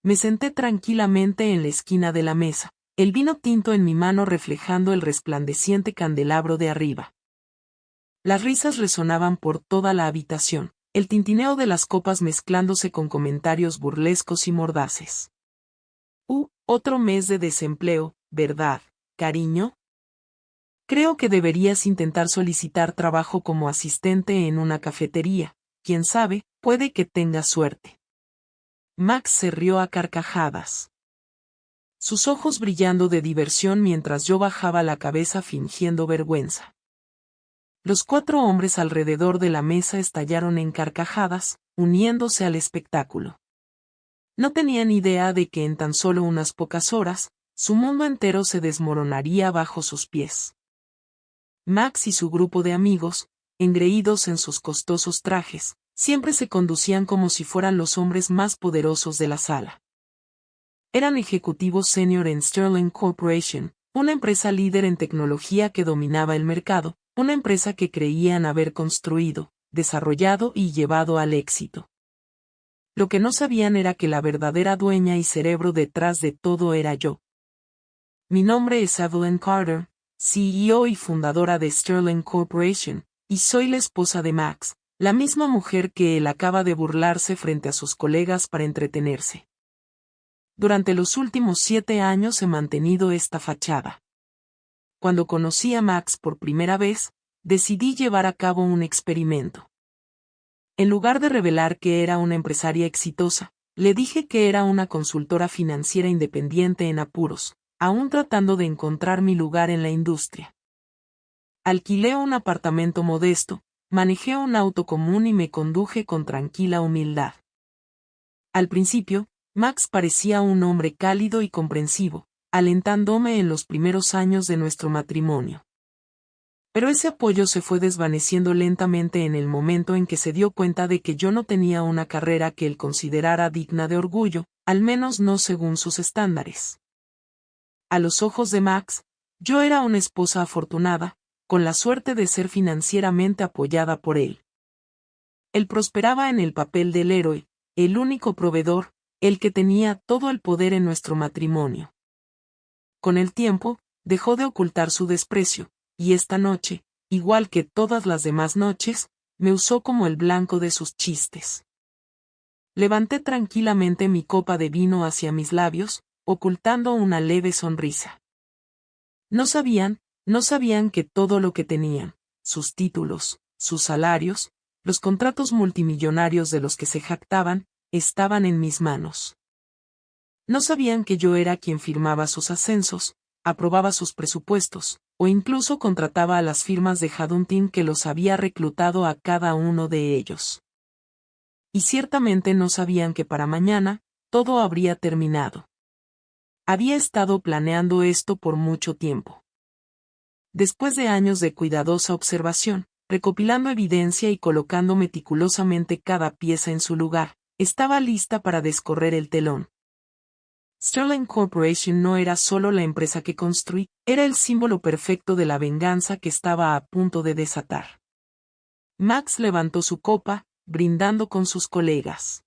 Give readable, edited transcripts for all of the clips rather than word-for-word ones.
Me senté tranquilamente en la esquina de la mesa, el vino tinto en mi mano reflejando el resplandeciente candelabro de arriba. Las risas resonaban por toda la habitación, el tintineo de las copas mezclándose con comentarios burlescos y mordaces. Otro mes de desempleo, ¿verdad, cariño? Creo que deberías intentar solicitar trabajo como asistente en una cafetería. Quién sabe, puede que tengas suerte. Max se rió a carcajadas, sus ojos brillando de diversión mientras yo bajaba la cabeza fingiendo vergüenza. Los 4 hombres alrededor de la mesa estallaron en carcajadas, uniéndose al espectáculo. No tenían idea de que en tan solo unas pocas horas, su mundo entero se desmoronaría bajo sus pies. Max y su grupo de amigos, engreídos en sus costosos trajes, siempre se conducían como si fueran los hombres más poderosos de la sala. Eran ejecutivos senior en Sterling Corporation, una empresa líder en tecnología que dominaba el mercado, una empresa que creían haber construido, desarrollado y llevado al éxito. Lo que no sabían era que la verdadera dueña y cerebro detrás de todo era yo. Mi nombre es Evelyn Carter, CEO y fundadora de Sterling Corporation, y soy la esposa de Max, la misma mujer que él acaba de burlarse frente a sus colegas para entretenerse. Durante los últimos 7 años he mantenido esta fachada. Cuando conocí a Max por primera vez, decidí llevar a cabo un experimento. En lugar de revelar que era una empresaria exitosa, le dije que era una consultora financiera independiente en apuros, aún tratando de encontrar mi lugar en la industria. Alquilé un apartamento modesto, manejé un auto común y me conduje con tranquila humildad. Al principio, Max parecía un hombre cálido y comprensivo, alentándome en los primeros años de nuestro matrimonio. Pero ese apoyo se fue desvaneciendo lentamente en el momento en que se dio cuenta de que yo no tenía una carrera que él considerara digna de orgullo, al menos no según sus estándares. A los ojos de Max, yo era una esposa afortunada, con la suerte de ser financieramente apoyada por él. Él prosperaba en el papel del héroe, el único proveedor, el que tenía todo el poder en nuestro matrimonio. Con el tiempo, dejó de ocultar su desprecio, y esta noche, igual que todas las demás noches, me usó como el blanco de sus chistes. Levanté tranquilamente mi copa de vino hacia mis labios, ocultando una leve sonrisa. No sabían que todo lo que tenían, sus títulos, sus salarios, los contratos multimillonarios de los que se jactaban, estaban en mis manos. No sabían que yo era quien firmaba sus ascensos, aprobaba sus presupuestos, o incluso contrataba a las firmas de headhunting que los había reclutado a cada uno de ellos. Y ciertamente no sabían que para mañana, todo habría terminado. Había estado planeando esto por mucho tiempo. Después de años de cuidadosa observación, recopilando evidencia y colocando meticulosamente cada pieza en su lugar, estaba lista para descorrer el telón. Sterling Corporation no era solo la empresa que construí, era el símbolo perfecto de la venganza que estaba a punto de desatar. Max levantó su copa, brindando con sus colegas.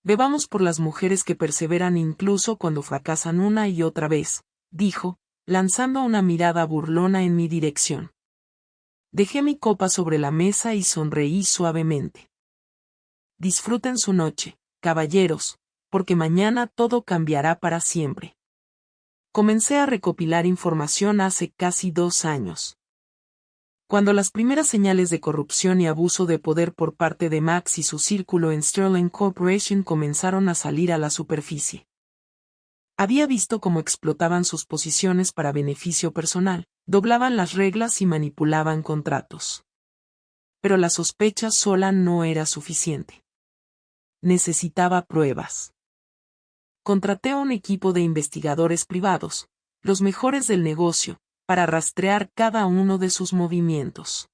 Bebamos por las mujeres que perseveran incluso cuando fracasan una y otra vez, dijo, lanzando una mirada burlona en mi dirección. Dejé mi copa sobre la mesa y sonreí suavemente. Disfruten su noche, caballeros, porque mañana todo cambiará para siempre. Comencé a recopilar información hace casi 2 años. Cuando las primeras señales de corrupción y abuso de poder por parte de Max y su círculo en Sterling Corporation comenzaron a salir a la superficie. Había visto cómo explotaban sus posiciones para beneficio personal, doblaban las reglas y manipulaban contratos. Pero la sospecha sola no era suficiente. Necesitaba pruebas. Contraté a un equipo de investigadores privados, los mejores del negocio, para rastrear cada uno de sus movimientos.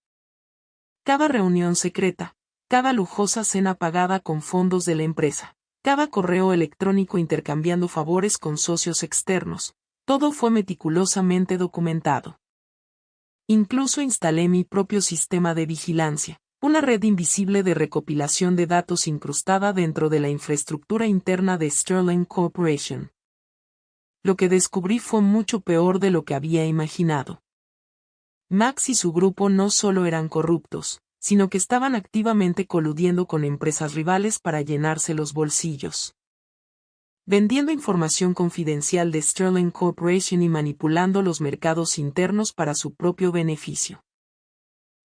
Cada reunión secreta, cada lujosa cena pagada con fondos de la empresa, cada correo electrónico intercambiando favores con socios externos, todo fue meticulosamente documentado. Incluso instalé mi propio sistema de vigilancia, Una red invisible de recopilación de datos incrustada dentro de la infraestructura interna de Sterling Corporation. Lo que descubrí fue mucho peor de lo que había imaginado. Max y su grupo no solo eran corruptos, sino que estaban activamente coludiendo con empresas rivales para llenarse los bolsillos. Vendiendo información confidencial de Sterling Corporation y manipulando los mercados internos para su propio beneficio.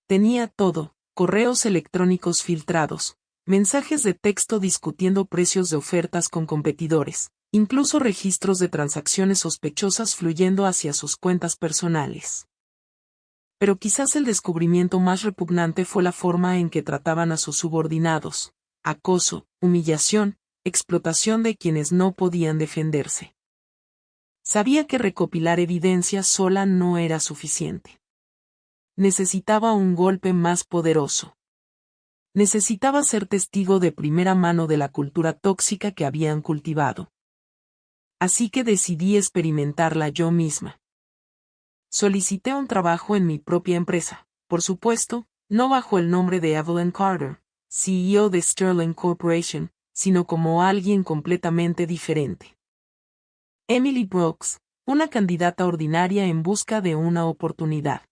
Tenía todo: correos electrónicos filtrados, mensajes de texto discutiendo precios de ofertas con competidores, incluso registros de transacciones sospechosas fluyendo hacia sus cuentas personales. Pero quizás el descubrimiento más repugnante fue la forma en que trataban a sus subordinados: acoso, humillación, explotación de quienes no podían defenderse. Sabía que recopilar evidencia sola no era suficiente. Necesitaba un golpe más poderoso. Necesitaba ser testigo de primera mano de la cultura tóxica que habían cultivado. Así que decidí experimentarla yo misma. Solicité un trabajo en mi propia empresa, por supuesto, no bajo el nombre de Evelyn Carter, CEO de Sterling Corporation, sino como alguien completamente diferente. Emily Brooks, una candidata ordinaria en busca de una oportunidad.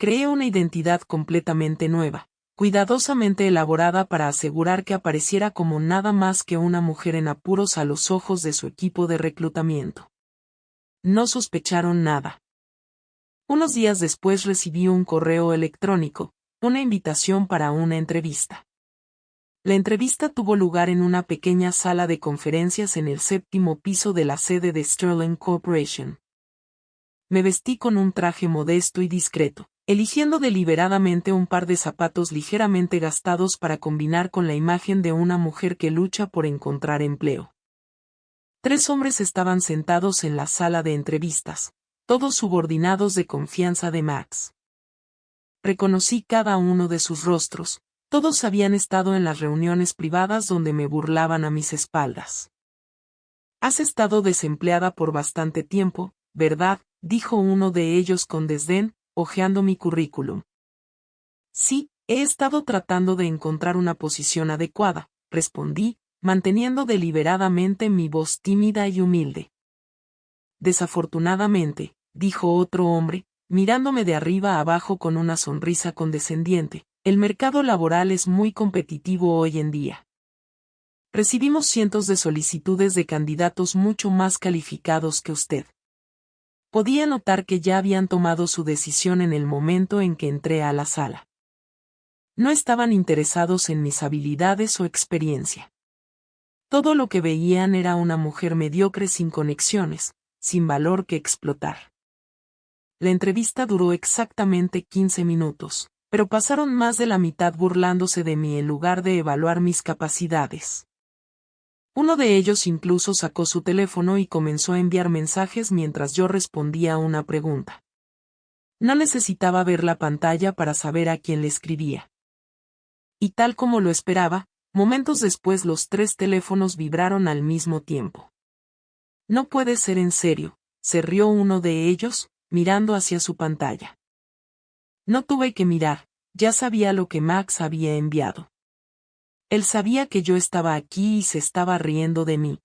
Creé una identidad completamente nueva, cuidadosamente elaborada para asegurar que apareciera como nada más que una mujer en apuros a los ojos de su equipo de reclutamiento. No sospecharon nada. Unos días después recibí un correo electrónico, una invitación para una entrevista. La entrevista tuvo lugar en una pequeña sala de conferencias en el 7º piso de la sede de Sterling Corporation. Me vestí con un traje modesto y discreto, eligiendo deliberadamente un par de zapatos ligeramente gastados para combinar con la imagen de una mujer que lucha por encontrar empleo. 3 hombres estaban sentados en la sala de entrevistas, todos subordinados de confianza de Max. Reconocí cada uno de sus rostros. Todos habían estado en las reuniones privadas donde me burlaban a mis espaldas. «Has estado desempleada por bastante tiempo, ¿verdad?», dijo uno de ellos con desdén, hojeando mi currículum. «Sí, he estado tratando de encontrar una posición adecuada», respondí, manteniendo deliberadamente mi voz tímida y humilde. «Desafortunadamente», dijo otro hombre, mirándome de arriba a abajo con una sonrisa condescendiente, «el mercado laboral es muy competitivo hoy en día. Recibimos cientos de solicitudes de candidatos mucho más calificados que usted». Podía notar que ya habían tomado su decisión en el momento en que entré a la sala. No estaban interesados en mis habilidades o experiencia. Todo lo que veían era una mujer mediocre sin conexiones, sin valor que explotar. La entrevista duró exactamente 15 minutos. Pero pasaron más de la mitad burlándose de mí en lugar de evaluar mis capacidades. Uno de ellos incluso sacó su teléfono y comenzó a enviar mensajes mientras yo respondía a una pregunta. No necesitaba ver la pantalla para saber a quién le escribía. Y tal como lo esperaba, momentos después los 3 teléfonos vibraron al mismo tiempo. «No puede ser en serio», se rió uno de ellos, mirando hacia su pantalla. No tuve que mirar, ya sabía lo que Max había enviado. Él sabía que yo estaba aquí y se estaba riendo de mí.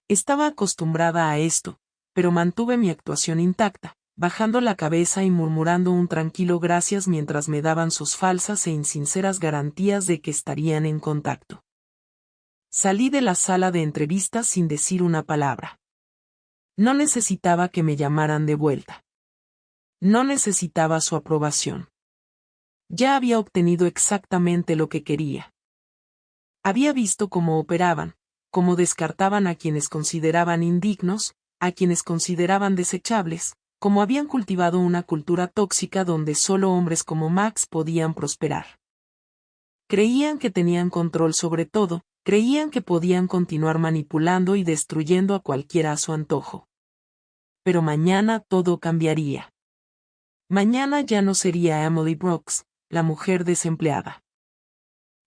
Estaba acostumbrada a esto, pero mantuve mi actuación intacta, bajando la cabeza y murmurando un tranquilo gracias mientras me daban sus falsas e insinceras garantías de que estarían en contacto. Salí de la sala de entrevistas sin decir una palabra. No necesitaba que me llamaran de vuelta. No necesitaba su aprobación. Ya había obtenido exactamente lo que quería. Había visto cómo operaban, cómo descartaban a quienes consideraban indignos, a quienes consideraban desechables, cómo habían cultivado una cultura tóxica donde solo hombres como Max podían prosperar. Creían que tenían control sobre todo, creían que podían continuar manipulando y destruyendo a cualquiera a su antojo. Pero mañana todo cambiaría. Mañana ya no sería Emily Brooks, la mujer desempleada.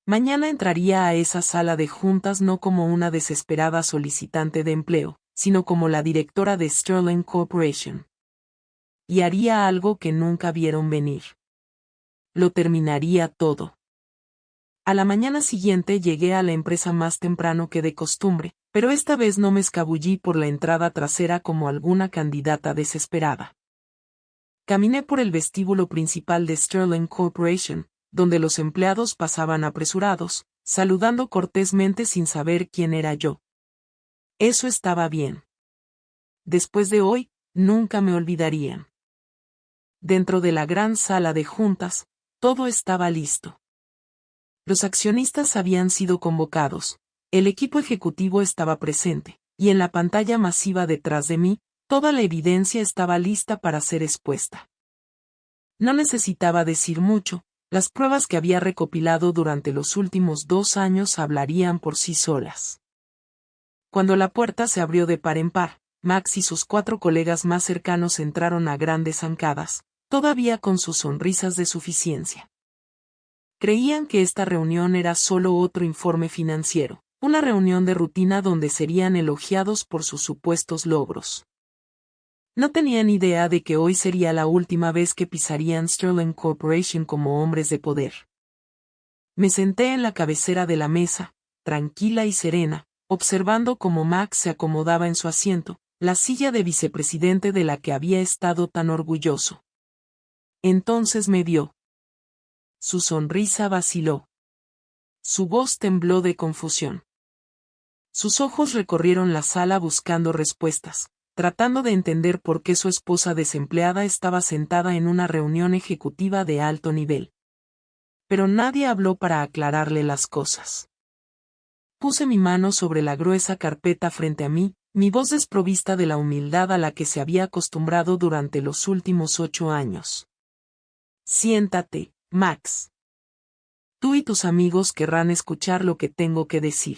Mañana entraría a esa sala de juntas no como una desesperada solicitante de empleo, sino como la directora de Sterling Corporation. Y haría algo que nunca vieron venir. lo terminaría todo. A la mañana siguiente llegué a la empresa más temprano que de costumbre, pero esta vez no me escabullí por la entrada trasera como alguna candidata desesperada. Caminé por el vestíbulo principal de Sterling Corporation, donde los empleados pasaban apresurados, saludando cortésmente sin saber quién era yo. Eso estaba bien. Después de hoy, nunca me olvidarían. Dentro de la gran sala de juntas, todo estaba listo. Los accionistas habían sido convocados, el equipo ejecutivo estaba presente, y en la pantalla masiva detrás de mí, toda la evidencia estaba lista para ser expuesta. No necesitaba decir mucho, las pruebas que había recopilado durante los últimos 2 años hablarían por sí solas. Cuando la puerta se abrió de par en par, Max y sus 4 colegas más cercanos entraron a grandes zancadas, todavía con sus sonrisas de suficiencia. Creían que esta reunión era solo otro informe financiero, una reunión de rutina donde serían elogiados por sus supuestos logros. No tenían idea de que hoy sería la última vez que pisarían Sterling Corporation como hombres de poder. Me senté en la cabecera de la mesa, tranquila y serena, observando cómo Max se acomodaba en su asiento, la silla de vicepresidente de la que había estado tan orgulloso. Entonces me vio. Su sonrisa vaciló. Su voz tembló de confusión. Sus ojos recorrieron la sala buscando respuestas, tratando de entender por qué su esposa desempleada estaba sentada en una reunión ejecutiva de alto nivel. Pero nadie habló para aclararle las cosas. Puse mi mano sobre la gruesa carpeta frente a mí, mi voz desprovista de la humildad a la que se había acostumbrado durante los últimos 8 años. Siéntate, Max. Tú y tus amigos querrán escuchar lo que tengo que decir.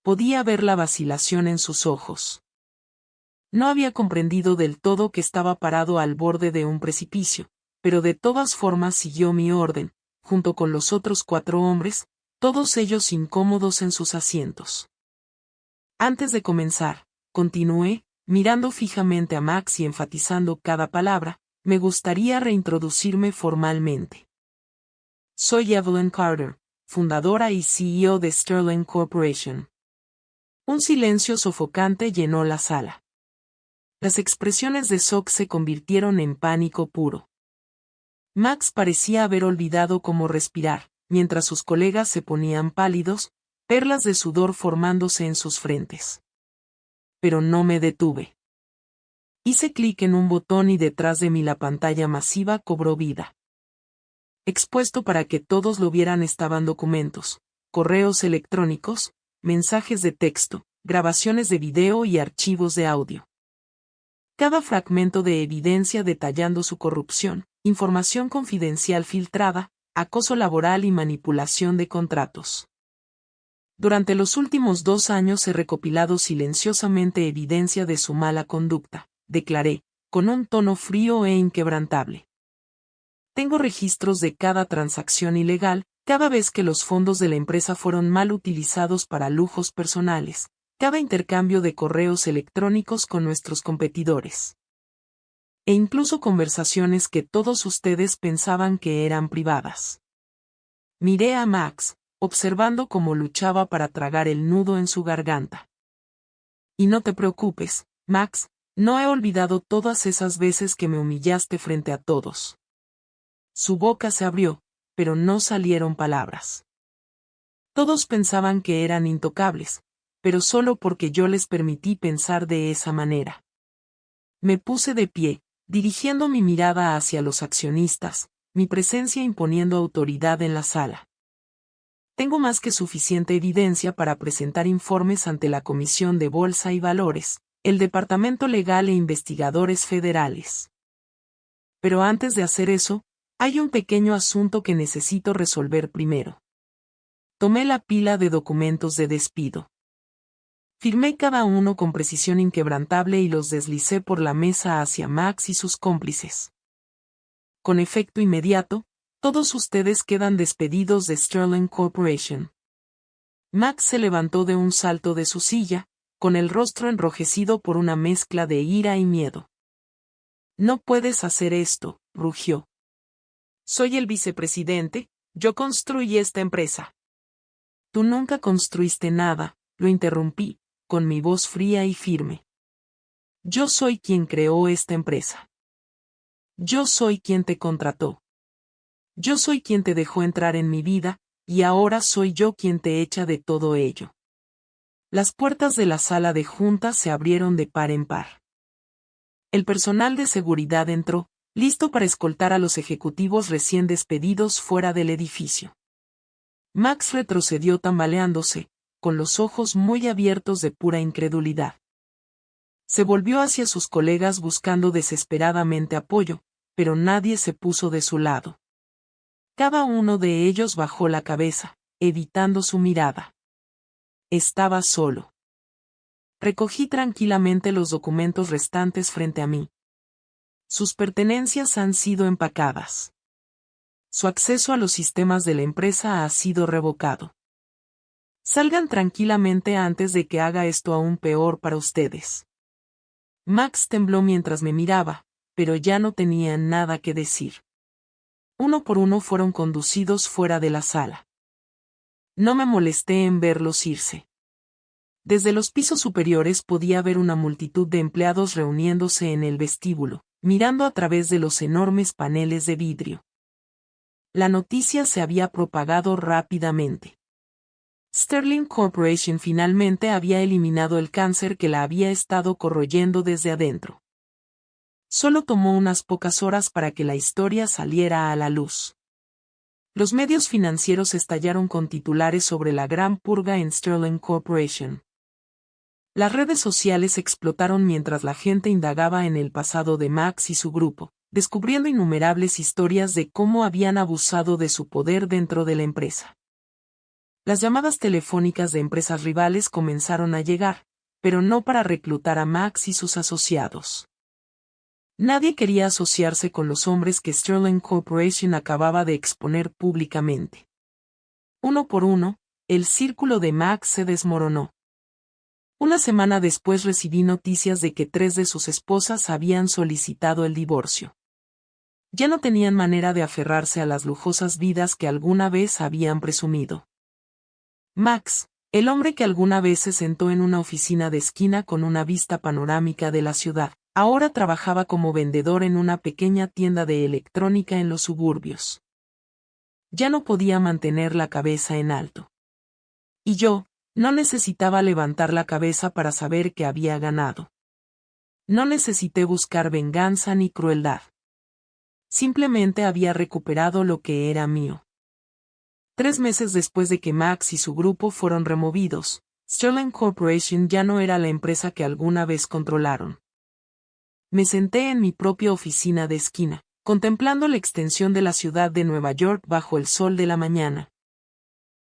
Podía ver la vacilación en sus ojos. No había comprendido del todo que estaba parado al borde de un precipicio, pero de todas formas siguió mi orden, junto con los otros 4 hombres, todos ellos incómodos en sus asientos. Antes de comenzar, continué, mirando fijamente a Max y enfatizando cada palabra, me gustaría reintroducirme formalmente. Soy Evelyn Carter, fundadora y CEO de Sterling Corporation. Un silencio sofocante llenó la sala. Las expresiones de Sock se convirtieron en pánico puro. Max parecía haber olvidado cómo respirar, mientras sus colegas se ponían pálidos, perlas de sudor formándose en sus frentes. Pero no me detuve. Hice clic en un botón y detrás de mí la pantalla masiva cobró vida. Expuesto para que todos lo vieran estaban documentos, correos electrónicos, mensajes de texto, grabaciones de video y archivos de audio. Cada fragmento de evidencia detallando su corrupción, información confidencial filtrada, acoso laboral y manipulación de contratos. Durante los últimos 2 años he recopilado silenciosamente evidencia de su mala conducta, declaré, con un tono frío e inquebrantable. Tengo registros de cada transacción ilegal, cada vez que los fondos de la empresa fueron mal utilizados para lujos personales, cada intercambio de correos electrónicos con nuestros competidores. E incluso conversaciones que todos ustedes pensaban que eran privadas. Miré a Max, observando cómo luchaba para tragar el nudo en su garganta. Y no te preocupes, Max, no he olvidado todas esas veces que me humillaste frente a todos. Su boca se abrió, pero no salieron palabras. Todos pensaban que eran intocables, pero solo porque yo les permití pensar de esa manera. Me puse de pie, dirigiendo mi mirada hacia los accionistas, mi presencia imponiendo autoridad en la sala. Tengo más que suficiente evidencia para presentar informes ante la Comisión de Bolsa y Valores, el Departamento Legal e Investigadores Federales. Pero antes de hacer eso, hay un pequeño asunto que necesito resolver primero. Tomé la pila de documentos de despido. Firmé cada uno con precisión inquebrantable y los deslicé por la mesa hacia Max y sus cómplices. Con efecto inmediato, todos ustedes quedan despedidos de Sterling Corporation. Max se levantó de un salto de su silla, con el rostro enrojecido por una mezcla de ira y miedo. No puedes hacer esto, rugió. Soy el vicepresidente, yo construí esta empresa. Tú nunca construiste nada, lo interrumpí, con mi voz fría y firme. Yo soy quien creó esta empresa. Yo soy quien te contrató. Yo soy quien te dejó entrar en mi vida, y ahora soy yo quien te echa de todo ello. Las puertas de la sala de juntas se abrieron de par en par. El personal de seguridad entró, listo para escoltar a los ejecutivos recién despedidos fuera del edificio. Max retrocedió tambaleándose, con los ojos muy abiertos de pura incredulidad. Se volvió hacia sus colegas buscando desesperadamente apoyo, pero nadie se puso de su lado. Cada uno de ellos bajó la cabeza, evitando su mirada. Estaba solo. Recogí tranquilamente los documentos restantes frente a mí. Sus pertenencias han sido empacadas. Su acceso a los sistemas de la empresa ha sido revocado. Salgan tranquilamente antes de que haga esto aún peor para ustedes. Max tembló mientras me miraba, pero ya no tenía nada que decir. Uno por uno fueron conducidos fuera de la sala. No me molesté en verlos irse. Desde los pisos superiores podía ver una multitud de empleados reuniéndose en el vestíbulo, mirando a través de los enormes paneles de vidrio. La noticia se había propagado rápidamente. Sterling Corporation finalmente había eliminado el cáncer que la había estado corroyendo desde adentro. Solo tomó unas pocas horas para que la historia saliera a la luz. Los medios financieros estallaron con titulares sobre la gran purga en Sterling Corporation. Las redes sociales explotaron mientras la gente indagaba en el pasado de Max y su grupo, descubriendo innumerables historias de cómo habían abusado de su poder dentro de la empresa. Las llamadas telefónicas de empresas rivales comenzaron a llegar, pero no para reclutar a Max y sus asociados. Nadie quería asociarse con los hombres que Sterling Corporation acababa de exponer públicamente. Uno por uno, el círculo de Max se desmoronó. Una semana después recibí noticias de que 3 de sus esposas habían solicitado el divorcio. Ya no tenían manera de aferrarse a las lujosas vidas que alguna vez habían presumido. Max, el hombre que alguna vez se sentó en una oficina de esquina con una vista panorámica de la ciudad, ahora trabajaba como vendedor en una pequeña tienda de electrónica en los suburbios. Ya no podía mantener la cabeza en alto. Y yo, no necesitaba levantar la cabeza para saber que había ganado. No necesité buscar venganza ni crueldad. Simplemente había recuperado lo que era mío. 3 meses después de que Max y su grupo fueron removidos, Sterling Corporation ya no era la empresa que alguna vez controlaron. Me senté en mi propia oficina de esquina, contemplando la extensión de la ciudad de Nueva York bajo el sol de la mañana.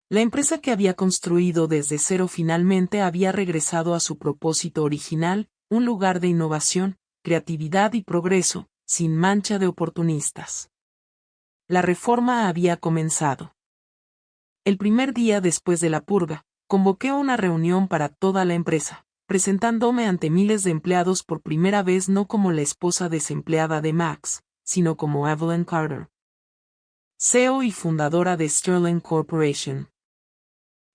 La empresa que había construido desde cero finalmente había regresado a su propósito original, un lugar de innovación, creatividad y progreso, sin mancha de oportunistas. La reforma había comenzado. El primer día después de la purga, convoqué una reunión para toda la empresa, presentándome ante miles de empleados por primera vez no como la esposa desempleada de Max, sino como Evelyn Carter, CEO y fundadora de Sterling Corporation.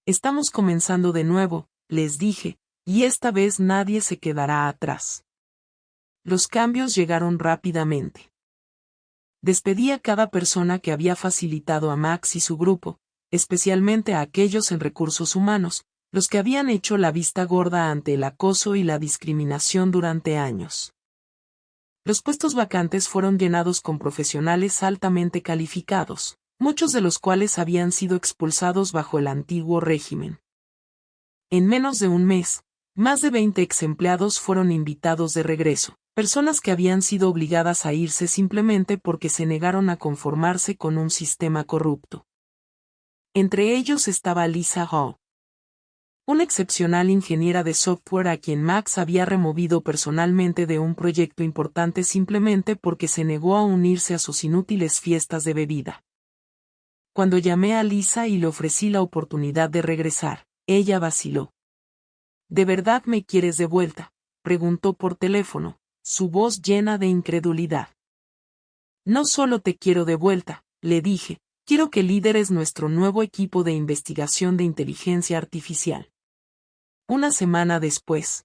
Estamos comenzando de nuevo, les dije, y esta vez nadie se quedará atrás. Los cambios llegaron rápidamente. Despedí a cada persona que había facilitado a Max y su grupo, especialmente a aquellos en recursos humanos, los que habían hecho la vista gorda ante el acoso y la discriminación durante años. Los puestos vacantes fueron llenados con profesionales altamente calificados, muchos de los cuales habían sido expulsados bajo el antiguo régimen. En menos de un mes, más de 20 exempleados fueron invitados de regreso, personas que habían sido obligadas a irse simplemente porque se negaron a conformarse con un sistema corrupto. Entre ellos estaba Lisa Hall, una excepcional ingeniera de software a quien Max había removido personalmente de un proyecto importante simplemente porque se negó a unirse a sus inútiles fiestas de bebida. Cuando llamé a Lisa y le ofrecí la oportunidad de regresar, ella vaciló. ¿De verdad me quieres de vuelta?, preguntó por teléfono, su voz llena de incredulidad. No solo te quiero de vuelta, le dije, quiero que lideres nuestro nuevo equipo de investigación de inteligencia artificial. Una semana después,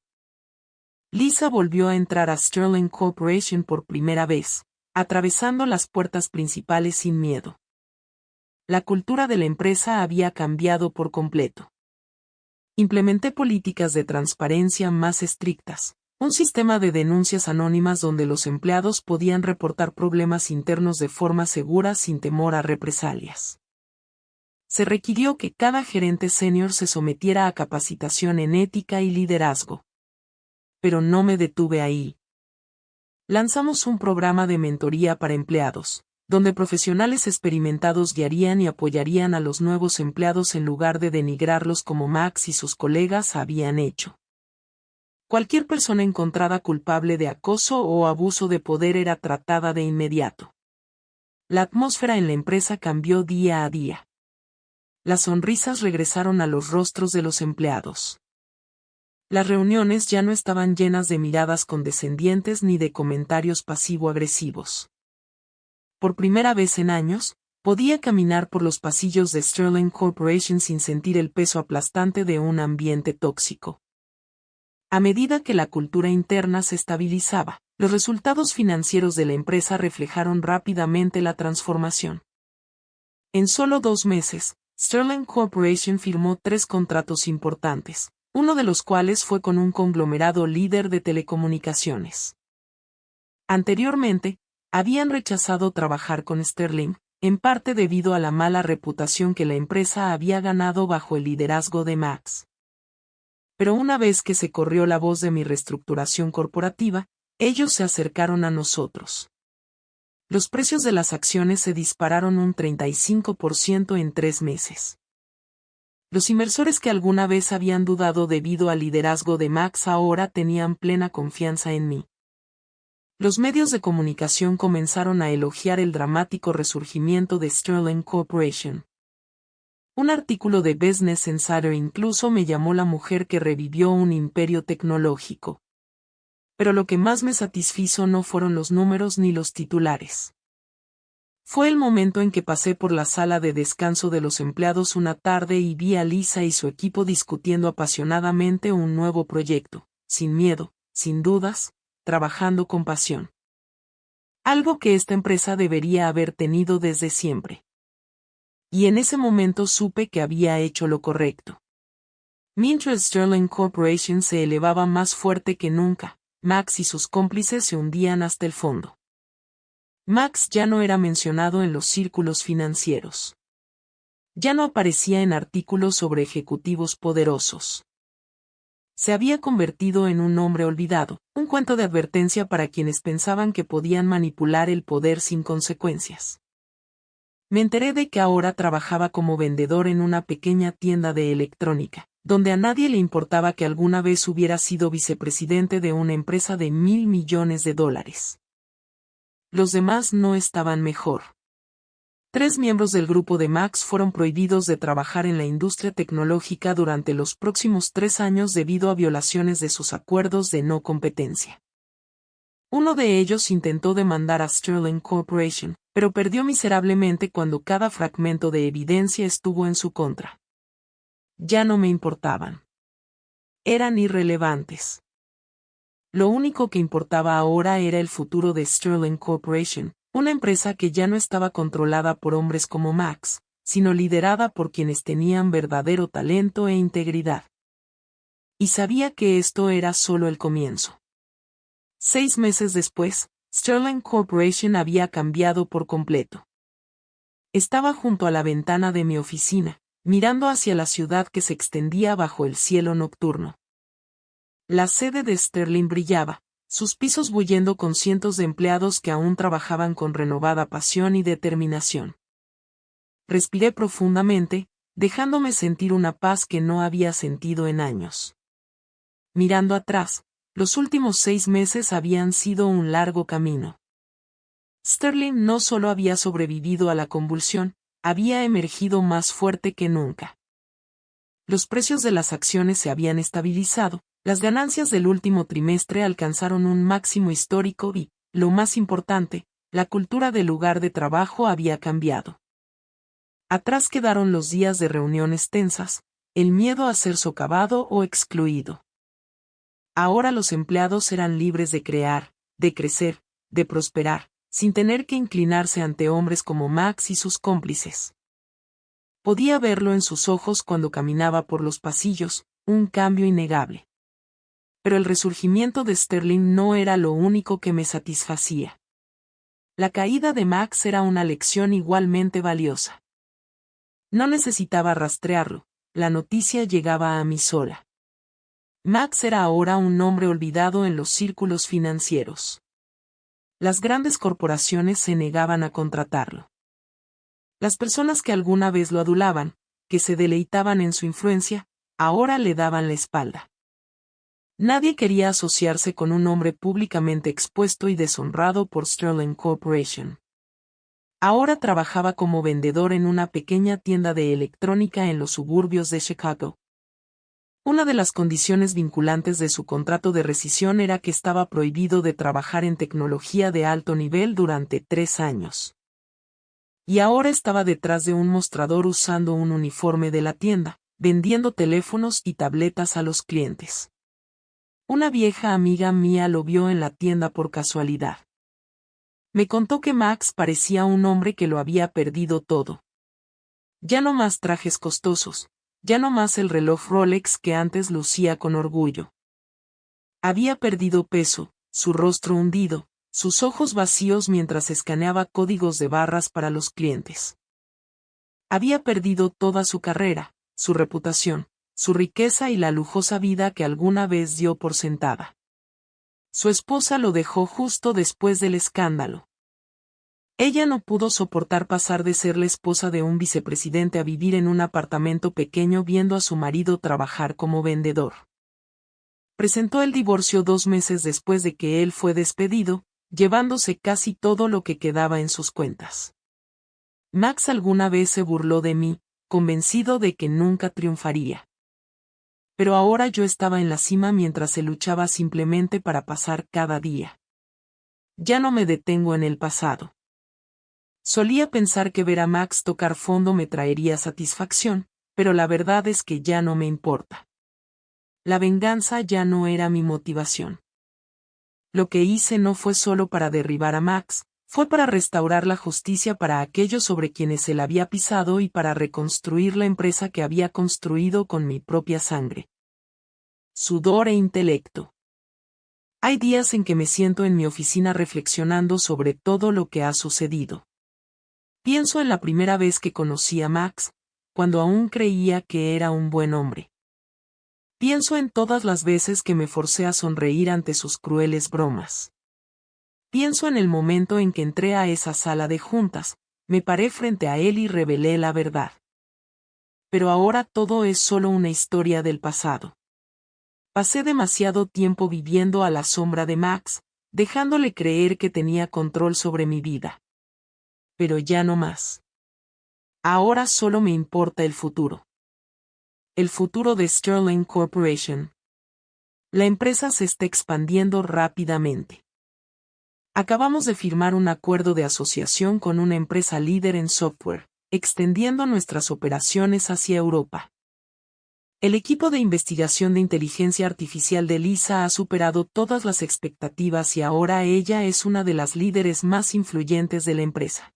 Lisa volvió a entrar a Sterling Corporation por primera vez, atravesando las puertas principales sin miedo. La cultura de la empresa había cambiado por completo. Implementé políticas de transparencia más estrictas, un sistema de denuncias anónimas donde los empleados podían reportar problemas internos de forma segura sin temor a represalias. Se requirió que cada gerente senior se sometiera a capacitación en ética y liderazgo. Pero no me detuve ahí. Lanzamos un programa de mentoría para empleados, donde profesionales experimentados guiarían y apoyarían a los nuevos empleados en lugar de denigrarlos como Max y sus colegas habían hecho. Cualquier persona encontrada culpable de acoso o abuso de poder era tratada de inmediato. La atmósfera en la empresa cambió día a día. Las sonrisas regresaron a los rostros de los empleados. Las reuniones ya no estaban llenas de miradas condescendientes ni de comentarios pasivo-agresivos. Por primera vez en años, podía caminar por los pasillos de Sterling Corporation sin sentir el peso aplastante de un ambiente tóxico. A medida que la cultura interna se estabilizaba, los resultados financieros de la empresa reflejaron rápidamente la transformación. En solo 2 meses, Sterling Corporation firmó 3 contratos importantes, uno de los cuales fue con un conglomerado líder de telecomunicaciones. Anteriormente, habían rechazado trabajar con Sterling, en parte debido a la mala reputación que la empresa había ganado bajo el liderazgo de Max. Pero una vez que se corrió la voz de mi reestructuración corporativa, ellos se acercaron a nosotros. Los precios de las acciones se dispararon un 35% en 3 meses. Los inversores que alguna vez habían dudado debido al liderazgo de Max ahora tenían plena confianza en mí. Los medios de comunicación comenzaron a elogiar el dramático resurgimiento de Sterling Corporation. Un artículo de Business Insider incluso me llamó la mujer que revivió un imperio tecnológico. Pero lo que más me satisfizo no fueron los números ni los titulares. Fue el momento en que pasé por la sala de descanso de los empleados una tarde y vi a Lisa y su equipo discutiendo apasionadamente un nuevo proyecto, sin miedo, sin dudas, trabajando con pasión. Algo que esta empresa debería haber tenido desde siempre. Y en ese momento supe que había hecho lo correcto. Mientras Sterling Corporation se elevaba más fuerte que nunca, Max y sus cómplices se hundían hasta el fondo. Max ya no era mencionado en los círculos financieros. Ya no aparecía en artículos sobre ejecutivos poderosos. Se había convertido en un hombre olvidado, un cuento de advertencia para quienes pensaban que podían manipular el poder sin consecuencias. Me enteré de que ahora trabajaba como vendedor en una pequeña tienda de electrónica, donde a nadie le importaba que alguna vez hubiera sido vicepresidente de una empresa de $1,000 millones. Los demás no estaban mejor. 3 miembros del grupo de Max fueron prohibidos de trabajar en la industria tecnológica durante los próximos 3 años debido a violaciones de sus acuerdos de no competencia. Uno de ellos intentó demandar a Sterling Corporation, pero perdió miserablemente cuando cada fragmento de evidencia estuvo en su contra. Ya no me importaban. Eran irrelevantes. Lo único que importaba ahora era el futuro de Sterling Corporation, una empresa que ya no estaba controlada por hombres como Max, sino liderada por quienes tenían verdadero talento e integridad. Y sabía que esto era solo el comienzo. 6 meses después, Sterling Corporation había cambiado por completo. Estaba junto a la ventana de mi oficina, mirando hacia la ciudad que se extendía bajo el cielo nocturno. La sede de Sterling brillaba, sus pisos bullendo con cientos de empleados que aún trabajaban con renovada pasión y determinación. Respiré profundamente, dejándome sentir una paz que no había sentido en años. Mirando atrás, los últimos 6 meses habían sido un largo camino. Sterling no solo había sobrevivido a la convulsión, había emergido más fuerte que nunca. Los precios de las acciones se habían estabilizado, las ganancias del último trimestre alcanzaron un máximo histórico y, lo más importante, La cultura del lugar de trabajo había cambiado. Atrás quedaron los días de reuniones tensas, el miedo a ser socavado o excluido. Ahora los empleados eran libres de crear, de crecer, de prosperar, sin tener que inclinarse ante hombres como Max y sus cómplices. Podía verlo en sus ojos cuando caminaba por los pasillos, un cambio innegable. Pero el resurgimiento de Sterling no era lo único que me satisfacía. La caída de Max era una lección igualmente valiosa. No necesitaba rastrearlo, la noticia llegaba a mí sola. Max era ahora un nombre olvidado en los círculos financieros. Las grandes corporaciones se negaban a contratarlo. Las personas que alguna vez lo adulaban, que se deleitaban en su influencia, ahora le daban la espalda. Nadie quería asociarse con un hombre públicamente expuesto y deshonrado por Sterling Corporation. Ahora trabajaba como vendedor en una pequeña tienda de electrónica en los suburbios de Chicago. Una de las condiciones vinculantes de su contrato de rescisión era que estaba prohibido de trabajar en tecnología de alto nivel durante 3 años. Y ahora estaba detrás de un mostrador usando un uniforme de la tienda, vendiendo teléfonos y tabletas a los clientes. Una vieja amiga mía lo vio en la tienda por casualidad. Me contó que Max parecía un hombre que lo había perdido todo. Ya no más trajes costosos, ya no más el reloj Rolex que antes lucía con orgullo. Había perdido peso, su rostro hundido, sus ojos vacíos mientras escaneaba códigos de barras para los clientes. Había perdido toda su carrera, su reputación, su riqueza y la lujosa vida que alguna vez dio por sentada. Su esposa lo dejó justo después del escándalo. Ella no pudo soportar pasar de ser la esposa de un vicepresidente a vivir en un apartamento pequeño viendo a su marido trabajar como vendedor. Presentó el divorcio 2 meses después de que él fue despedido, llevándose casi todo lo que quedaba en sus cuentas. Max alguna vez se burló de mí, convencido de que nunca triunfaría. Pero ahora yo estaba en la cima mientras se luchaba simplemente para pasar cada día. Ya no me detengo en el pasado. Solía pensar que ver a Max tocar fondo me traería satisfacción, pero la verdad es que ya no me importa. La venganza ya no era mi motivación. Lo que hice no fue solo para derribar a Max, fue para restaurar la justicia para aquellos sobre quienes él había pisado y para reconstruir la empresa que había construido con mi propia sangre, sudor e intelecto. Hay días en que me siento en mi oficina reflexionando sobre todo lo que ha sucedido. Pienso en la primera vez que conocí a Max, cuando aún creía que era un buen hombre. Pienso en todas las veces que me forcé a sonreír ante sus crueles bromas. Pienso en el momento en que entré a esa sala de juntas, me paré frente a él y revelé la verdad. Pero ahora todo es solo una historia del pasado. Pasé demasiado tiempo viviendo a la sombra de Max, dejándole creer que tenía control sobre mi vida. Pero ya no más. Ahora solo me importa el futuro. El futuro de Sterling Corporation. La empresa se está expandiendo rápidamente. Acabamos de firmar un acuerdo de asociación con una empresa líder en software, extendiendo nuestras operaciones hacia Europa. El equipo de investigación de inteligencia artificial de Lisa ha superado todas las expectativas y ahora ella es una de las líderes más influyentes de la empresa.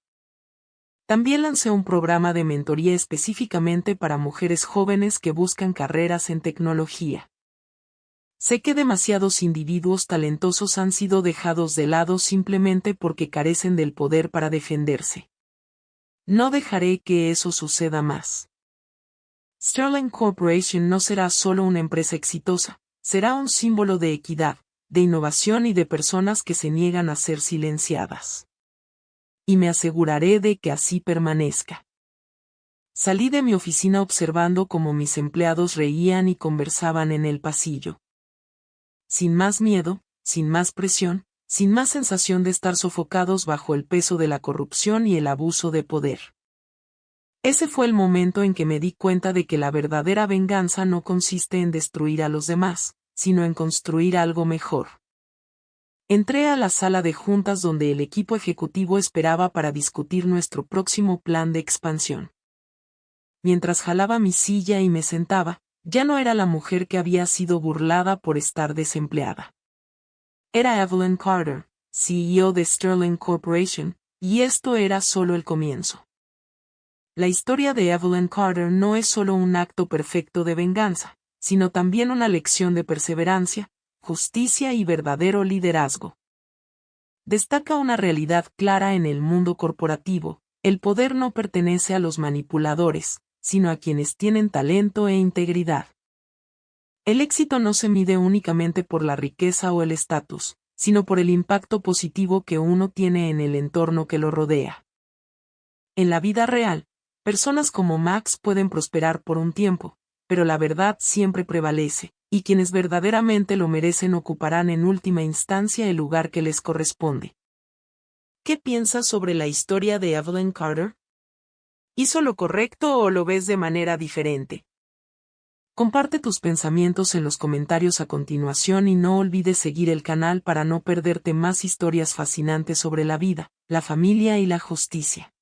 También lancé un programa de mentoría específicamente para mujeres jóvenes que buscan carreras en tecnología. Sé que demasiados individuos talentosos han sido dejados de lado simplemente porque carecen del poder para defenderse. No dejaré que eso suceda más. Sterling Corporation no será solo una empresa exitosa, será un símbolo de equidad, de innovación y de personas que se niegan a ser silenciadas. Y me aseguraré de que así permanezca. Salí de mi oficina observando cómo mis empleados reían y conversaban en el pasillo. Sin más miedo, sin más presión, sin más sensación de estar sofocados bajo el peso de la corrupción y el abuso de poder. Ese fue el momento en que me di cuenta de que la verdadera venganza no consiste en destruir a los demás, sino en construir algo mejor. Entré a la sala de juntas donde el equipo ejecutivo esperaba para discutir nuestro próximo plan de expansión. Mientras jalaba mi silla y me sentaba, ya no era la mujer que había sido burlada por estar desempleada. Era Evelyn Carter, CEO de Sterling Corporation, y esto era solo el comienzo. La historia de Evelyn Carter no es solo un acto perfecto de venganza, sino también una lección de perseverancia, justicia y verdadero liderazgo. Destaca una realidad clara en el mundo corporativo: el poder no pertenece a los manipuladores, sino a quienes tienen talento e integridad. El éxito no se mide únicamente por la riqueza o el estatus, sino por el impacto positivo que uno tiene en el entorno que lo rodea. En la vida real, personas como Max pueden prosperar por un tiempo, pero la verdad siempre prevalece, y quienes verdaderamente lo merecen ocuparán en última instancia el lugar que les corresponde. ¿Qué piensas sobre la historia de Evelyn Carter? ¿Hizo lo correcto o lo ves de manera diferente? Comparte tus pensamientos en los comentarios a continuación y no olvides seguir el canal para no perderte más historias fascinantes sobre la vida, la familia y la justicia.